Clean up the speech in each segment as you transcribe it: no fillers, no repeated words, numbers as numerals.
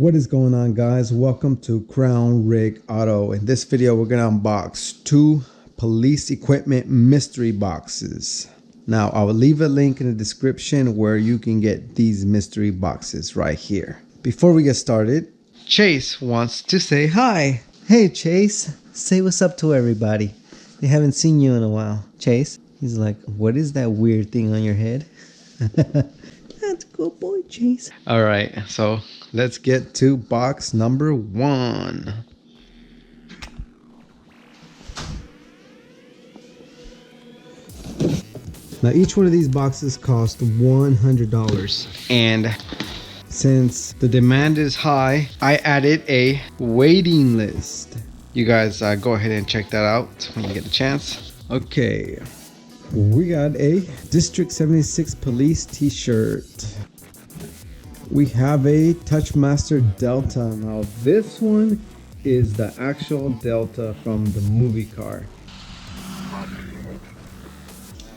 What is going on, guys? Welcome to Crown Rig Auto. In this video we're going to unbox two police equipment mystery boxes. Now I will leave a link in the description where you can get these mystery boxes right here. Before we get started, Chase wants to say hi. Hey Chase, say what's up to everybody. They haven't seen you in a while. Chase, he's like, what is that weird thing on your head? That's a good boy, Chase. All right, so let's get to box number one. Now each one of these boxes cost $100. And since the demand is high, I added a waiting list. You guys go ahead and check that out when you get the chance. Okay, we got a District 76 Police t-shirt. We have a Touchmaster Delta. Now this one is the actual Delta from the movie car.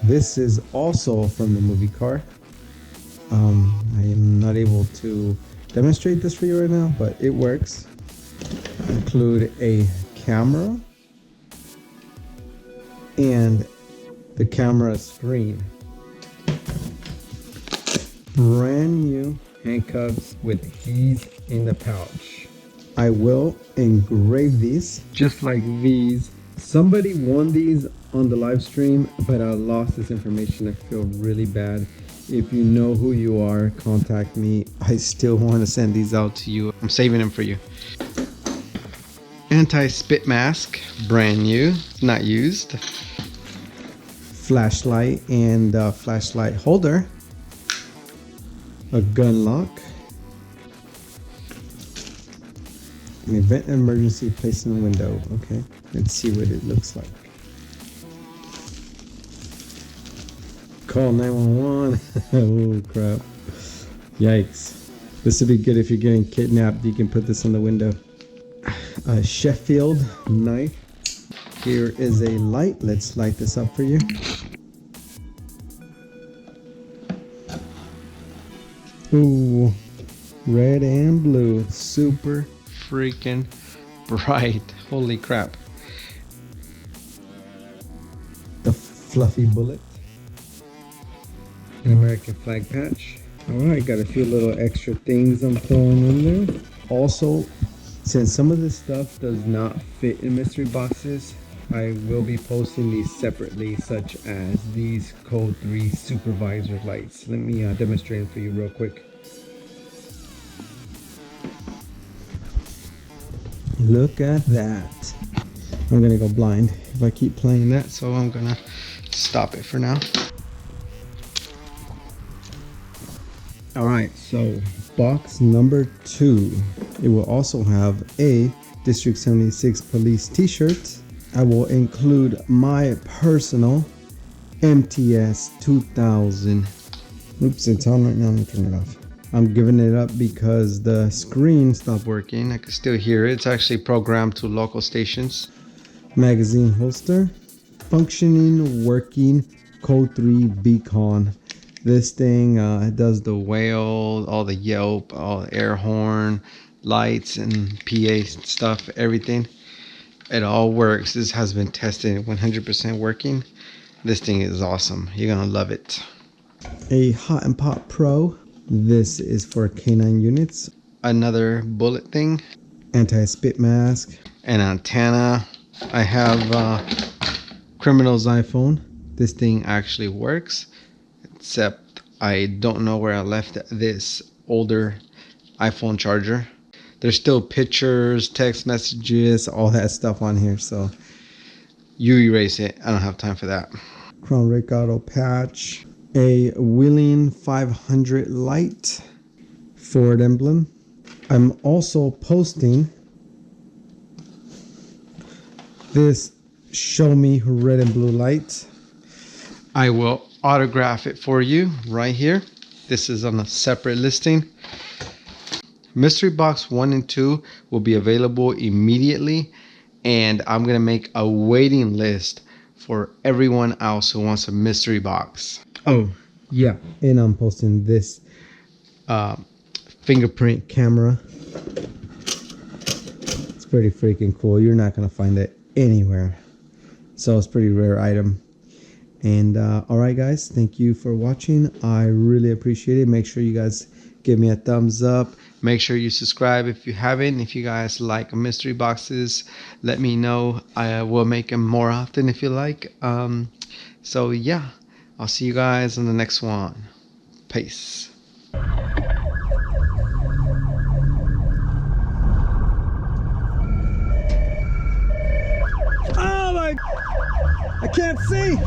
This is also from the movie car. I am not able to demonstrate this for you right now, but it works. Include a camera and the camera screen. Brand new handcuffs with keys in the pouch. I will engrave these just like these. Somebody won these on the live stream, but I lost this information. I feel really bad. If you know who you are, contact me. I still want to send these out to you. I'm saving them for you. Anti-spit mask, brand new, not used. Flashlight and flashlight holder. A gun lock. An event emergency placed in the window. Okay, let's see what it looks like. Call 911. Oh crap. Yikes. This would be good if you're getting kidnapped. You can put this on the window. A Sheffield knife. Here is a light. Let's light this up for you. Ooh, red and blue. Super freaking bright. Holy crap. The fluffy bullet. An American flag patch. Alright, got a few little extra things I'm throwing in there. Also, since some of this stuff does not fit in mystery boxes, I will be posting these separately, such as these Code 3 supervisor lights. Let me demonstrate them for you real quick. Look at that. I'm gonna go blind if I keep playing that, so I'm gonna stop it for now. Alright, so box number 2. It will also have a District 76 Police t-shirt. I will include my personal MTS 2000. Oops, it's on right now. Let me turn it off. I'm giving it up because the screen stopped working. I can still hear it. It's actually programmed to local stations. Magazine holster. Functioning, working Code 3 beacon. This thing does the whale, all the yelp, all the air horn, lights and PA stuff, everything. It all works. This has been tested 100% working. This thing is awesome. You're gonna love it. A Hot and Pop Pro. This is for canine units. Another bullet thing. Anti-spit mask. An antenna. I have criminal's iPhone. This thing actually works. Except I don't know where I left this older iPhone charger. There's still pictures, text messages, all that stuff on here, so you erase it. I don't have time for that. Crown Rig Auto patch. A Wheeling 500 light. Ford emblem. I'm also posting this Show Me red and blue light. I will autograph it for you right here. This is on a separate listing. Mystery box 1 and 2 will be available immediately, and I'm gonna make a waiting list for everyone else who wants a mystery box. Oh yeah, and I'm posting this fingerprint camera It's pretty freaking cool. You're not gonna find it anywhere. So it's a pretty rare item. And all right, guys, thank you for watching. I really appreciate it. Make sure you guys give me a thumbs up. Make sure you subscribe if you haven't. If you guys like mystery boxes, let me know. I will make them more often if you like. So yeah, I'll see you guys on the next one. Peace. Oh my! I can't see!